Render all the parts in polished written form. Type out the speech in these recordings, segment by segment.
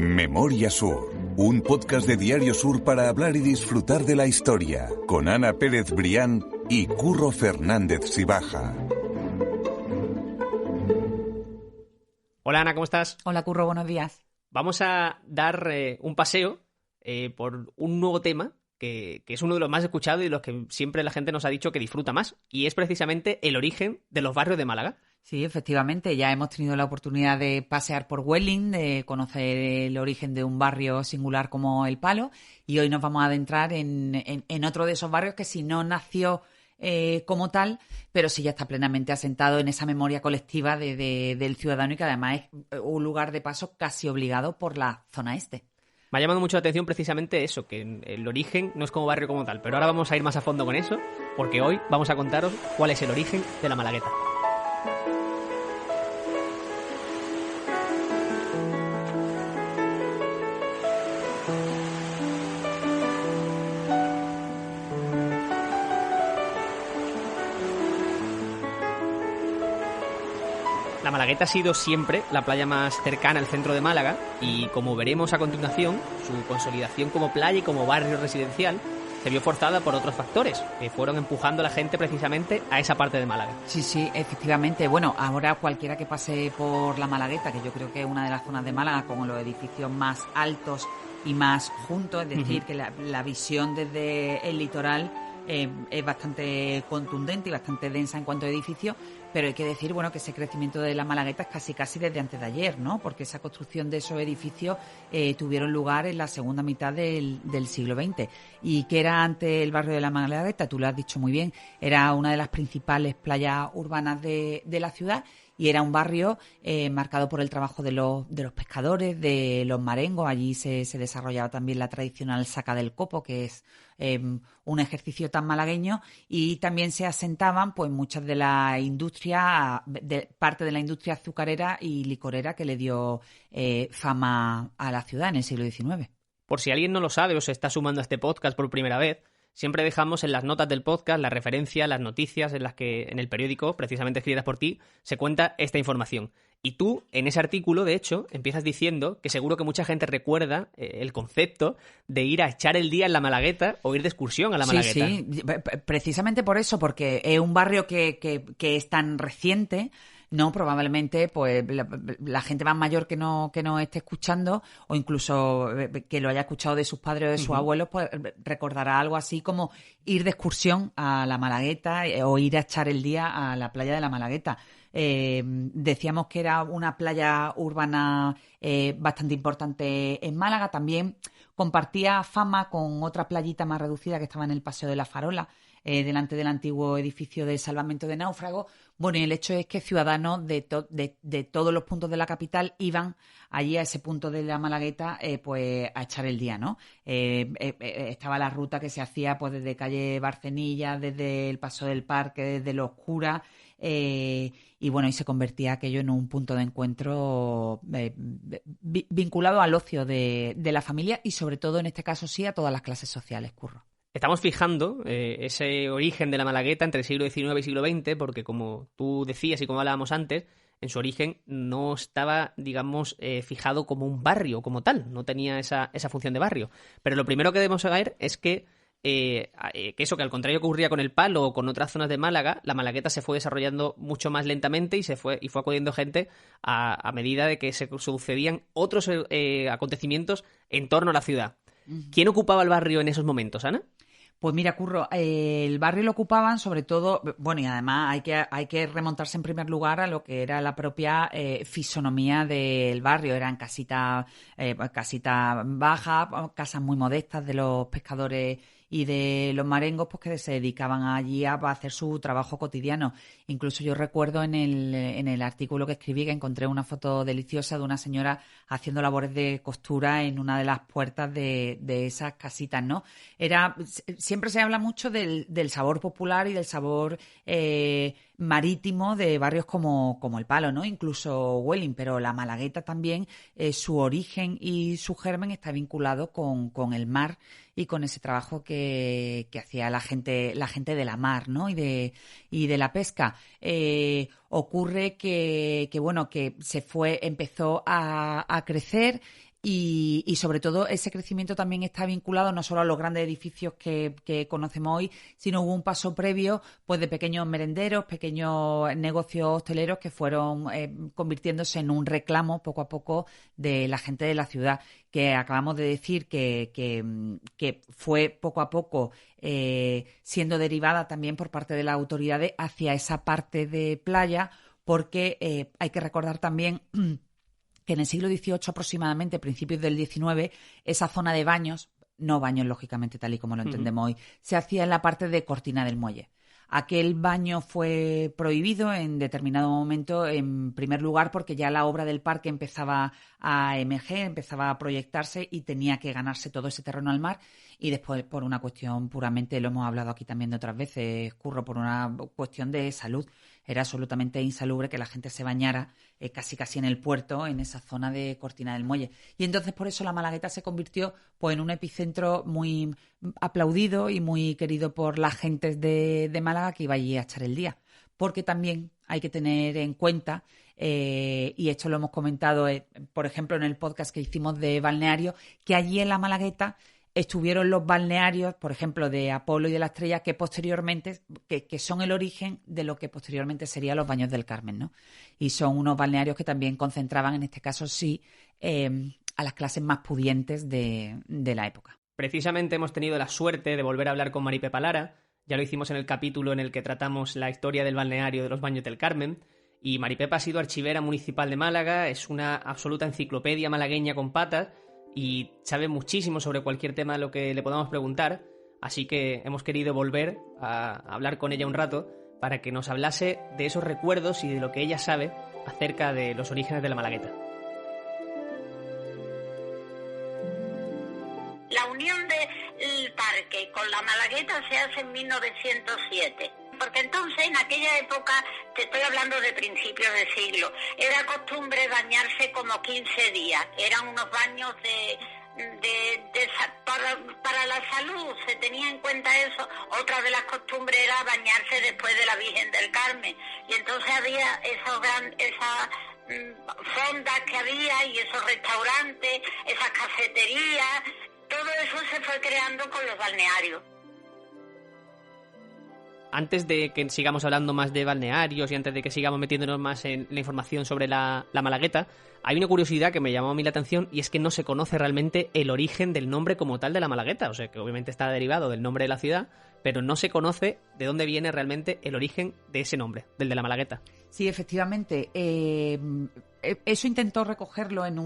Memoria Sur, un podcast de Diario Sur para hablar y disfrutar de la historia, con Ana Pérez Brián y Curro Fernández Sibaja. Hola Ana, ¿cómo estás? Hola Curro, buenos días. Vamos a dar un paseo por un nuevo tema que es uno de los más escuchados y de los que siempre la gente nos ha dicho que disfruta más, y es precisamente el origen de los barrios de Málaga. Sí, efectivamente, ya hemos tenido la oportunidad de pasear por Welling, de conocer el origen de un barrio singular como El Palo, y hoy nos vamos a adentrar en otro de esos barrios que si no nació como tal, pero sí ya está plenamente asentado en esa memoria colectiva del ciudadano y que además es un lugar de paso casi obligado por la zona este. Me ha llamado mucho la atención precisamente eso, que el origen no es como barrio como tal, pero ahora vamos a ir más a fondo con eso, porque hoy vamos a contaros cuál es el origen de la Malagueta. La Malagueta ha sido siempre la playa más cercana al centro de Málaga y, como veremos a continuación, su consolidación como playa y como barrio residencial se vio forzada por otros factores que fueron empujando a la gente precisamente a esa parte de Málaga. Sí, efectivamente. Bueno, ahora cualquiera que pase por la Malagueta, que yo creo que es una de las zonas de Málaga con los edificios más altos y más juntos, es decir, que la visión desde el litoral es bastante contundente y bastante densa en cuanto a edificios, pero hay que decir, bueno, que ese crecimiento de la Malagueta es casi desde antes de ayer, ¿no? Porque esa construcción de esos edificios tuvieron lugar en la segunda mitad del siglo XX. ¿Y qué era antes el barrio de la Malagueta? Tú lo has dicho muy bien, era una de las principales playas urbanas de la ciudad y era un barrio marcado por el trabajo de los pescadores, de los marengos. Allí se desarrollaba también la tradicional saca del copo, que es un ejercicio tan malagueño, y también se asentaban pues muchas de la industria, parte de la industria azucarera y licorera que le dio fama a la ciudad en el siglo XIX. Por si alguien no lo sabe o se está sumando a este podcast por primera vez, siempre dejamos en las notas del podcast la referencia, las noticias en las que en el periódico, precisamente escritas por ti, se cuenta esta información. Y tú, en ese artículo, de hecho, empiezas diciendo que seguro que mucha gente recuerda el concepto de ir a echar el día en la Malagueta o ir de excursión a la Malagueta. Sí, precisamente por eso, porque es un barrio que es tan reciente, ¿no? Probablemente pues la gente más mayor que no esté escuchando, o incluso que lo haya escuchado de sus padres o de sus abuelos, pues recordará algo así como ir de excursión a la Malagueta o ir a echar el día a la playa de la Malagueta. Decíamos que era una playa urbana bastante importante en Málaga. También compartía fama con otra playita más reducida que estaba en el Paseo de la Farola, delante del antiguo edificio de salvamento de náufragos. Bueno, y el hecho es que ciudadanos de todos los puntos de la capital iban allí a ese punto de la Malagueta pues a echar el día, ¿no? Estaba la ruta que se hacía pues desde calle Barcenilla, desde el Paso del Parque, desde Los Curas, y bueno, y se convertía aquello en un punto de encuentro vinculado al ocio de la familia y sobre todo en este caso sí a todas las clases sociales, Curro. Estamos fijando ese origen de la Malagueta entre el siglo XIX y siglo XX porque, como tú decías y como hablábamos antes, en su origen no estaba, digamos, fijado como un barrio como tal, no tenía esa función de barrio. Pero lo primero que debemos saber es que eso, que al contrario que ocurría con El Palo o con otras zonas de Málaga, la Malagueta se fue desarrollando mucho más lentamente y fue acudiendo gente a medida de que se sucedían otros acontecimientos en torno a la ciudad. ¿Quién ocupaba el barrio en esos momentos, Ana? Pues mira, Curro, el barrio lo ocupaban sobre todo, bueno, y además hay que remontarse en primer lugar a lo que era la propia fisonomía del barrio. Eran casitas bajas, casas muy modestas de los pescadores y de los marengos, pues que se dedicaban allí a hacer su trabajo cotidiano. Incluso yo recuerdo en el artículo que escribí que encontré una foto deliciosa de una señora haciendo labores de costura en una de las puertas de esas casitas, ¿no? Siempre se habla mucho del sabor popular y del sabor marítimo de barrios como El Palo, ¿no? Incluso Welling, pero la Malagueta también, su origen y su germen está vinculado con el mar y con ese trabajo que hacía la gente de la mar, ¿no? Y de la pesca. Ocurre que empezó a crecer Y sobre todo ese crecimiento también está vinculado no solo a los grandes edificios que conocemos hoy, sino hubo un paso previo pues de pequeños merenderos, pequeños negocios hosteleros que fueron convirtiéndose en un reclamo poco a poco de la gente de la ciudad, que acabamos de decir que fue poco a poco siendo derivada también por parte de las autoridades hacia esa parte de playa, porque hay que recordar también que en el siglo XVIII aproximadamente, principios del XIX, esa zona de baños, no baños lógicamente tal y como lo entendemos hoy, se hacía en la parte de Cortina del Muelle. Aquel baño fue prohibido en determinado momento, en primer lugar porque ya la obra del parque empezaba a emerger, empezaba a proyectarse y tenía que ganarse todo ese terreno al mar, y después por una cuestión puramente, lo hemos hablado aquí también de otras veces, Curro, por una cuestión de salud. Era absolutamente insalubre que la gente se bañara casi en el puerto, en esa zona de Cortina del Muelle. Y entonces por eso la Malagueta se convirtió pues en un epicentro muy aplaudido y muy querido por las gentes de Málaga que iba allí a echar el día. Porque también hay que tener en cuenta, y esto lo hemos comentado, por ejemplo, en el podcast que hicimos de balneario, que allí en la Malagueta estuvieron los balnearios, por ejemplo, de Apolo y de la Estrella, que posteriormente, que son el origen de lo que posteriormente serían los Baños del Carmen, ¿no? Y son unos balnearios que también concentraban, en este caso sí, a las clases más pudientes de la época. Precisamente hemos tenido la suerte de volver a hablar con Maripepa Lara. Ya lo hicimos en el capítulo en el que tratamos la historia del balneario de los Baños del Carmen. Y Maripepa ha sido archivera municipal de Málaga, es una absoluta enciclopedia malagueña con patas y sabe muchísimo sobre cualquier tema de lo que le podamos preguntar, así que hemos querido volver a hablar con ella un rato para que nos hablase de esos recuerdos y de lo que ella sabe acerca de los orígenes de la Malagueta. La unión del parque con la Malagueta se hace en 1907. Porque entonces, en aquella época, te estoy hablando de principios de siglo, era costumbre bañarse como 15 días. Eran unos baños para la salud, se tenía en cuenta eso. Otra de las costumbres era bañarse después de la Virgen del Carmen. Y entonces había esas fondas que había y esos restaurantes, esas cafeterías. Todo eso se fue creando con los balnearios. Antes de que sigamos hablando más de balnearios y antes de que sigamos metiéndonos más en la información sobre la Malagueta, hay una curiosidad que me llamó a mí la atención y es que no se conoce realmente el origen del nombre como tal de la Malagueta. O sea, que obviamente está derivado del nombre de la ciudad, pero no se conoce de dónde viene realmente el origen de ese nombre, del de la Malagueta. Sí, efectivamente. Eso intentó recogerlo en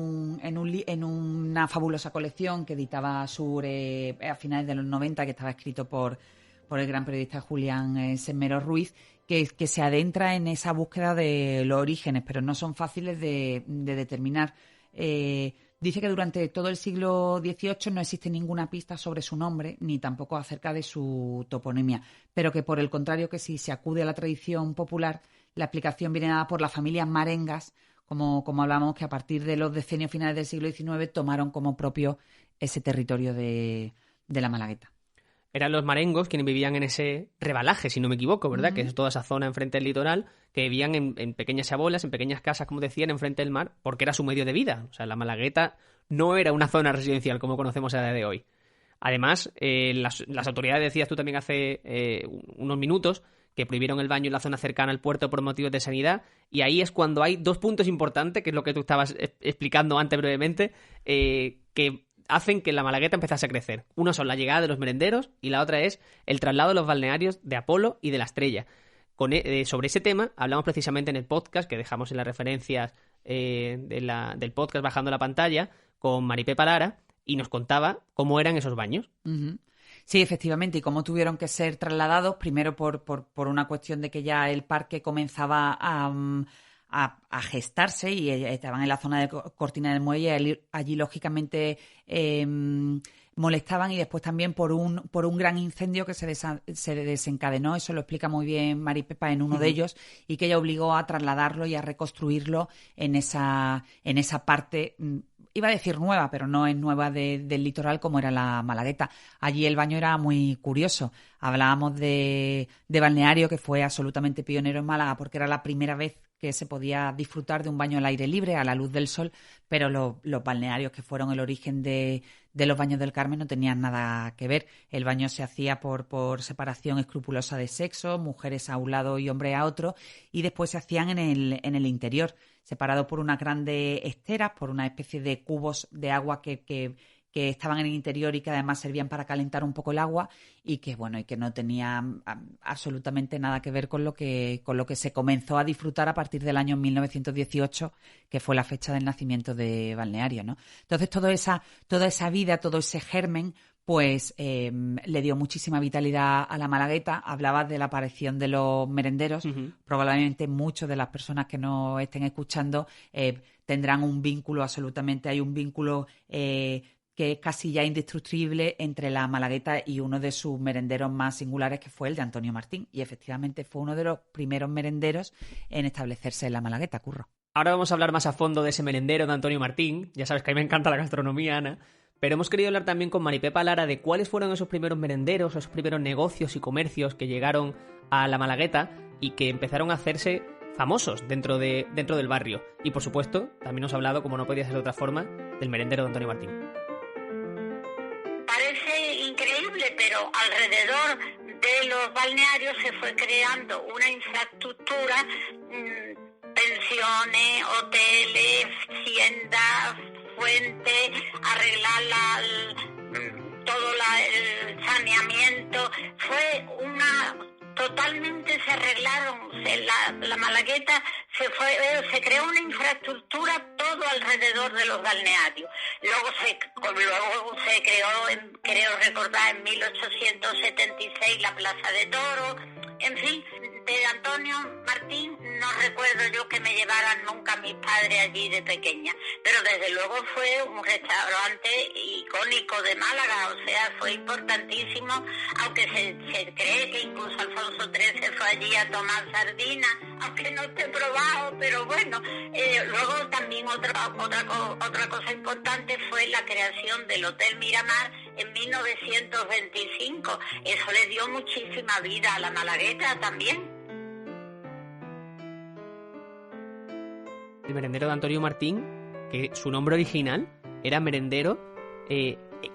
una fabulosa colección que editaba Sur a finales de los 90, que estaba escrito por el gran periodista Julián Semmero Ruiz, que se adentra en esa búsqueda de los orígenes, pero no son fáciles de determinar. Dice que durante todo el siglo XVIII no existe ninguna pista sobre su nombre, ni tampoco acerca de su toponimia, pero que por el contrario, que si se acude a la tradición popular, la explicación viene dada por las familias marengas, como hablamos, que a partir de los decenios finales del siglo XIX tomaron como propio ese territorio de la Malagueta. Eran los marengos quienes vivían en ese rebalaje, si no me equivoco, ¿verdad? Uh-huh. Que es toda esa zona enfrente del litoral, que vivían en pequeñas chabolas, en pequeñas casas, como decían, enfrente del mar, porque era su medio de vida. O sea, la Malagueta no era una zona residencial como conocemos a día de hoy. Además, las autoridades, decías tú también hace unos minutos, que prohibieron el baño en la zona cercana al puerto por motivos de sanidad, y ahí es cuando hay dos puntos importantes, que es lo que tú estabas explicando antes brevemente, que hacen que la Malagueta empezase a crecer. Uno son la llegada de los merenderos y la otra es el traslado de los balnearios de Apolo y de la Estrella. Sobre ese tema hablamos precisamente en el podcast, que dejamos en las referencias del podcast bajando la pantalla, con Maripepa Lara, y nos contaba cómo eran esos baños. Uh-huh. Sí, efectivamente, y cómo tuvieron que ser trasladados, primero por una cuestión de que ya el parque comenzaba a gestarse y estaban en la zona de Cortina del Muelle, allí lógicamente molestaban, y después también por un gran incendio que se desencadenó, eso lo explica muy bien Maripepa en uno de ellos, y que ella obligó a trasladarlo y a reconstruirlo en esa parte, iba a decir nueva, pero no es nueva del litoral como era la Malagueta. Allí el baño era muy curioso. Hablábamos de balneario, que fue absolutamente pionero en Málaga porque era la primera vez que se podía disfrutar de un baño al aire libre, a la luz del sol, pero los balnearios que fueron el origen de los baños del Carmen no tenían nada que ver. El baño se hacía por separación escrupulosa de sexo, mujeres a un lado y hombres a otro, y después se hacían en el interior, separados por unas grandes esteras, por una especie de cubos de agua que estaban en el interior y que además servían para calentar un poco el agua y que no tenían absolutamente nada que ver con lo que se comenzó a disfrutar a partir del año 1918, que fue la fecha del nacimiento de Balneario, ¿no? Entonces toda esa vida, todo ese germen, pues le dio muchísima vitalidad a la Malagueta. Hablabas de la aparición de los merenderos. Probablemente muchas de las personas que nos estén escuchando tendrán un vínculo, absolutamente hay un vínculo que es casi ya indestructible entre la Malagueta y uno de sus merenderos más singulares, que fue el de Antonio Martín. Y efectivamente fue uno de los primeros merenderos en establecerse en la Malagueta, Curro. Ahora vamos a hablar más a fondo de ese merendero de Antonio Martín. Ya sabes que a mí me encanta la gastronomía, Ana. Pero hemos querido hablar también con Maripepa Lara de cuáles fueron esos primeros merenderos, esos primeros negocios y comercios que llegaron a la Malagueta y que empezaron a hacerse famosos dentro del barrio. Y por supuesto, también nos ha hablado, como no podía ser de otra forma, del merendero de Antonio Martín. Parece increíble, pero alrededor de los balnearios se fue creando una infraestructura, pensiones, hoteles, haciendas, fuentes, arreglar todo el saneamiento. Fue totalmente se arreglaron, la Malagueta se creó una infraestructura todo alrededor de los balnearios. Luego se creó, creo recordar, en 1876 la Plaza de Toros. En fin, de Antonio Martín no recuerdo yo que me llevaran nunca mis padres allí de pequeña, pero desde luego fue un restaurante icónico de Málaga, o sea, fue importantísimo, aunque se cree que incluso Alfonso XIII fue allí a tomar sardinas, aunque no esté probado, pero bueno. Luego también otra cosa importante fue la creación del Hotel Miramar en 1925. Eso le dio muchísima vida a la Malagueta también. El merendero de Antonio Martín, que su nombre original era merendero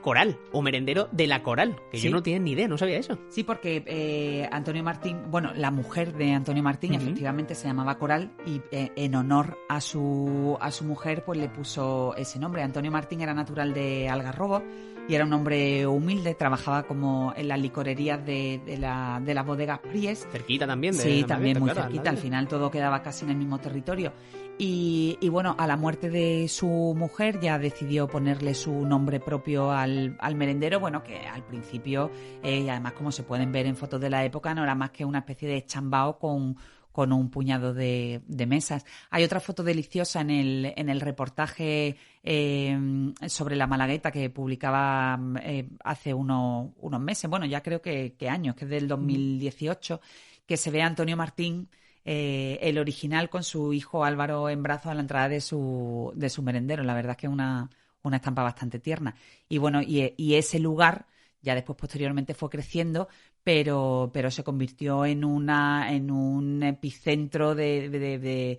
Coral, o merendero de la Coral, que yo no tenía ni idea, no sabía eso. Sí, porque Antonio Martín, bueno, la mujer de Antonio Martín efectivamente se llamaba Coral y en honor a su mujer pues le puso ese nombre. Antonio Martín era natural de Algarrobo y era un hombre humilde, trabajaba como en las licorerías de las bodegas Pries. Cerquita también. Sí, también muy cerquita, al final todo quedaba casi en el mismo territorio. Y bueno, a la muerte de su mujer ya decidió ponerle su nombre propio al merendero, bueno, que al principio, y además como se pueden ver en fotos de la época, no era más que una especie de chambao con un puñado de mesas. Hay otra foto deliciosa en el reportaje sobre la Malagueta que publicaba hace unos meses, bueno, ya creo que años, que es del 2018, que se ve a Antonio Martín, el original, con su hijo Álvaro en brazos a la entrada de su merendero. La verdad es que es una estampa bastante tierna. Y bueno, y ese lugar ya después posteriormente fue creciendo, pero se convirtió en un epicentro de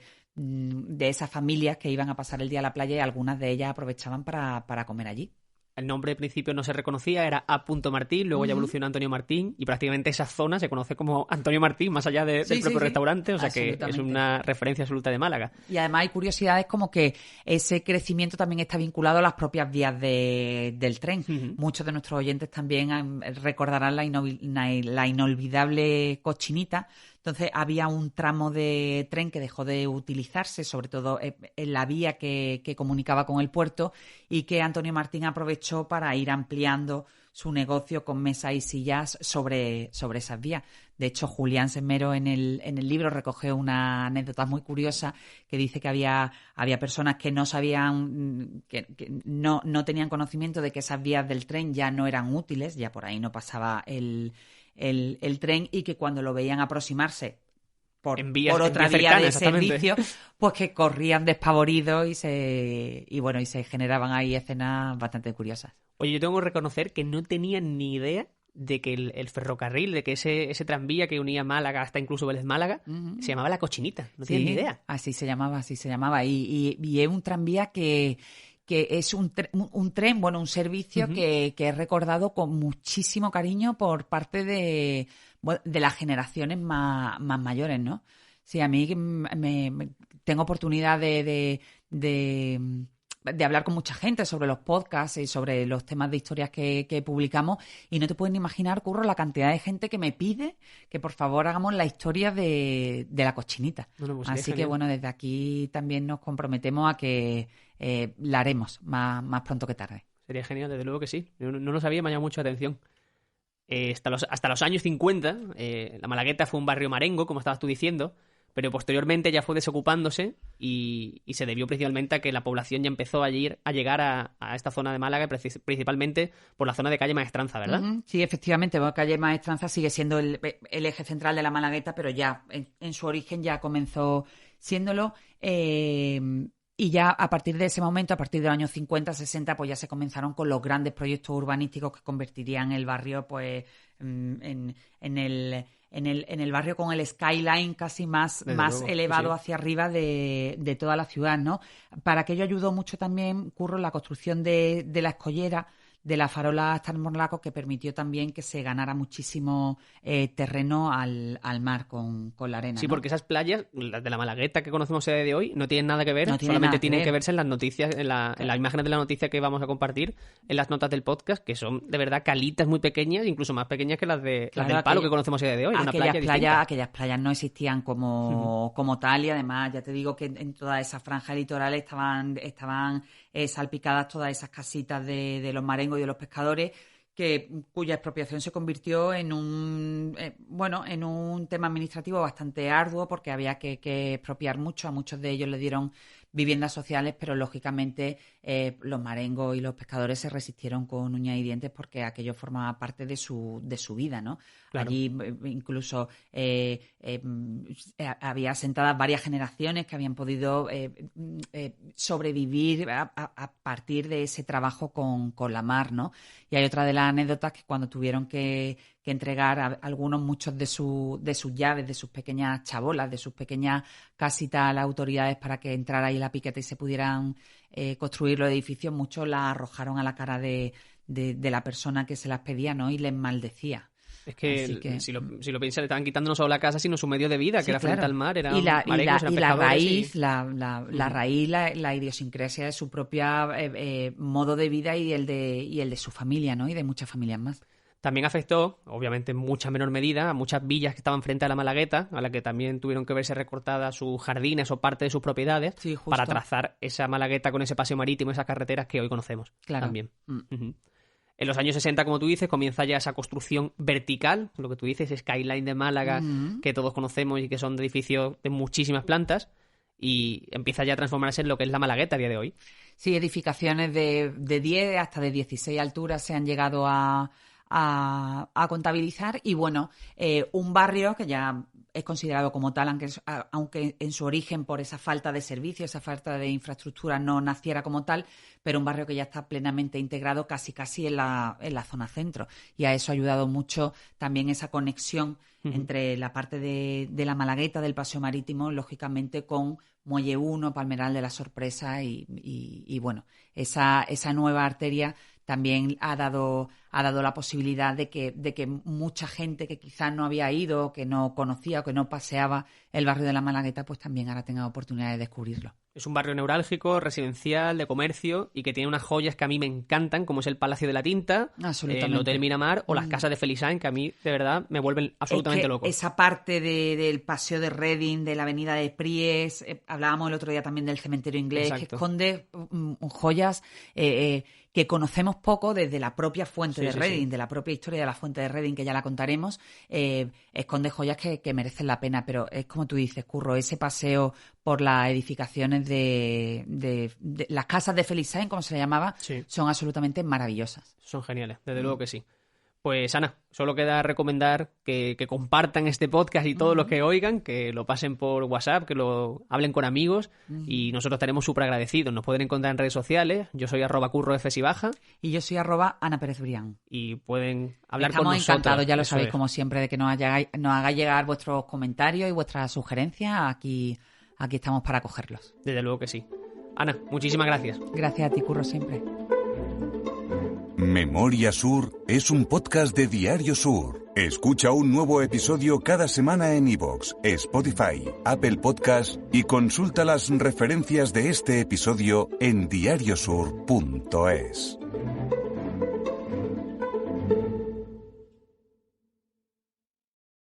esas familias que iban a pasar el día a la playa, y algunas de ellas aprovechaban para comer allí. El nombre al principio no se reconocía, era A. Martín, luego ya evolucionó a Antonio Martín, y prácticamente esa zona se conoce como Antonio Martín, más allá del propio restaurante, o sea que es una referencia absoluta de Málaga. Y además hay curiosidades como que ese crecimiento también está vinculado a las propias vías del tren. Muchos de nuestros oyentes también recordarán la inolvidable Cochinita. Entonces había un tramo de tren que dejó de utilizarse, sobre todo en la vía que comunicaba con el puerto, y que Antonio Martín aprovechó para ir ampliando su negocio con mesas y sillas sobre esas vías. De hecho, Julián Sesmero en el libro recoge una anécdota muy curiosa que dice que había personas que no sabían, que no tenían conocimiento de que esas vías del tren ya no eran útiles, ya por ahí no pasaba el tren, y que cuando lo veían aproximarse por otra vía de servicio, pues que corrían despavoridos y se generaban ahí escenas bastante curiosas. Oye, yo tengo que reconocer que no tenía ni idea de que el ferrocarril, de que ese tranvía que unía Málaga hasta incluso Vélez Málaga, se llamaba La Cochinita. No tienes ni idea. Así se llamaba. Y es un tranvía que es un tren, bueno, un servicio que es recordado con muchísimo cariño por parte de las generaciones más mayores, ¿no? Sí, a mí tengo oportunidad de hablar con mucha gente sobre los podcasts y sobre los temas de historias que publicamos, y no te puedes ni imaginar, Curro, la cantidad de gente que me pide que por favor hagamos la historia de La Cochinita. Bueno, pues así que bueno, desde aquí también nos comprometemos a que la haremos más pronto que tarde. Sería genial, desde luego que sí. Yo no lo sabía, me ha llamado mucho la atención. Hasta los años 50, la Malagueta fue un barrio marengo, como estabas tú diciendo, pero posteriormente ya fue desocupándose y se debió principalmente a que la población ya empezó a llegar a esta zona de Málaga, principalmente por la zona de calle Maestranza, ¿verdad? Sí, efectivamente, calle Maestranza sigue siendo el eje central de la Malagueta, pero ya en su origen ya comenzó siéndolo. Y ya a partir de ese momento, a partir de los años 50, 60, pues ya se comenzaron con los grandes proyectos urbanísticos que convertirían el barrio pues en el barrio con el skyline casi más elevado hacia arriba de toda la ciudad, ¿no? Para aquello ayudó mucho también, Curro, la construcción de la escollera, de la farola hasta el Morlaco, que permitió también que se ganara muchísimo terreno al mar con la arena. Sí, ¿no? porque esas playas, las de la Malagueta que conocemos a día de hoy, no tienen nada que ver, solamente tienen que verse en las noticias, en las imágenes de la noticia que vamos a compartir, en las notas del podcast, que son de verdad calitas muy pequeñas, incluso más pequeñas que las del Palo que conocemos a día de hoy. Aquellas playas no existían como tal, y además ya te digo que en toda esa franja litoral estaban salpicadas todas esas casitas de los marengos y de los pescadores, cuya expropiación se convirtió en un tema administrativo bastante arduo, porque había que expropiar mucho. A muchos de ellos le dieron viviendas sociales, pero lógicamente los marengos y los pescadores se resistieron con uñas y dientes, porque aquello formaba parte de su vida, ¿no? Claro. Allí incluso había asentadas varias generaciones que habían podido sobrevivir a partir de ese trabajo con la mar, ¿no? Y hay otra de las anécdotas que cuando tuvieron que entregar muchos de sus llaves, de sus pequeñas chabolas, de sus pequeñas casitas a las autoridades para que entrara ahí la piqueta y se pudieran construir los edificios, muchos las arrojaron a la cara de la persona que se las pedía, ¿no? Y les maldecía. Es que si lo piensas, le estaban quitando no solo la casa, sino su medio de vida, que era frente al mar. Eran la raíz, y... la raíz, la idiosincrasia de su propia modo de vida y el de su familia, ¿no? Y de muchas familias más. También afectó, obviamente en mucha menor medida, a muchas villas que estaban frente a la Malagueta, a la que también tuvieron que verse recortadas sus jardines o parte de sus propiedades, para trazar esa Malagueta con ese paseo marítimo, esas carreteras que hoy conocemos. Claro. También. En los años 60, como tú dices, comienza ya esa construcción vertical, lo que tú dices, skyline de Málaga, que todos conocemos y que son de edificios de muchísimas plantas, y empieza ya a transformarse en lo que es la Malagueta a día de hoy. Sí, edificaciones de 10 hasta de 16 alturas se han llegado a contabilizar, y bueno, un barrio que ya es considerado como tal, aunque en su origen por esa falta de servicios, esa falta de infraestructura no naciera como tal, pero un barrio que ya está plenamente integrado casi en la zona centro, y a eso ha ayudado mucho también esa conexión entre la parte de la Malagueta, del paseo marítimo, lógicamente con Muelle 1, Palmeral de la Sorpresa y bueno, esa nueva arteria también ha dado la posibilidad de que mucha gente que quizás no había ido, que no conocía o que no paseaba el barrio de la Malagueta, pues también ahora tenga oportunidad de descubrirlo. Es un barrio neurálgico, residencial, de comercio, y que tiene unas joyas que a mí me encantan, como es el Palacio de la Tinta, el Hotel Miramar o las casas de Felisain, que a mí, de verdad, me vuelven absolutamente loco. Esa parte del Paseo de Reading, de la Avenida de Pries, hablábamos el otro día también del Cementerio Inglés, Exacto. que esconde joyas que conocemos poco desde la propia fuente de Reading, de la propia historia de la fuente de Reading, que ya la contaremos. Esconde joyas que merecen la pena, pero es como tú dices, Curro, ese paseo por las edificaciones de las casas de Felisain, como se le llamaba, son absolutamente maravillosas. Son geniales, desde luego que sí. Pues Ana, solo queda recomendar que compartan este podcast y todos los que oigan, que lo pasen por WhatsApp, que lo hablen con amigos y nosotros estaremos súper agradecidos. Nos pueden encontrar en redes sociales, yo soy @currofsibaja y yo soy @Ana Pérez Brián. Y pueden hablar con nosotros. Estamos encantados, ya lo sabéis, es. como siempre, de que nos hagáis llegar vuestros comentarios y vuestras sugerencias. Aquí estamos para acogerlos. Desde luego que sí. Ana, muchísimas gracias. Gracias a ti, Curro, siempre. Memoria Sur es un podcast de Diario Sur. Escucha un nuevo episodio cada semana en iVoox, Spotify, Apple Podcasts y consulta las referencias de este episodio en diariosur.es.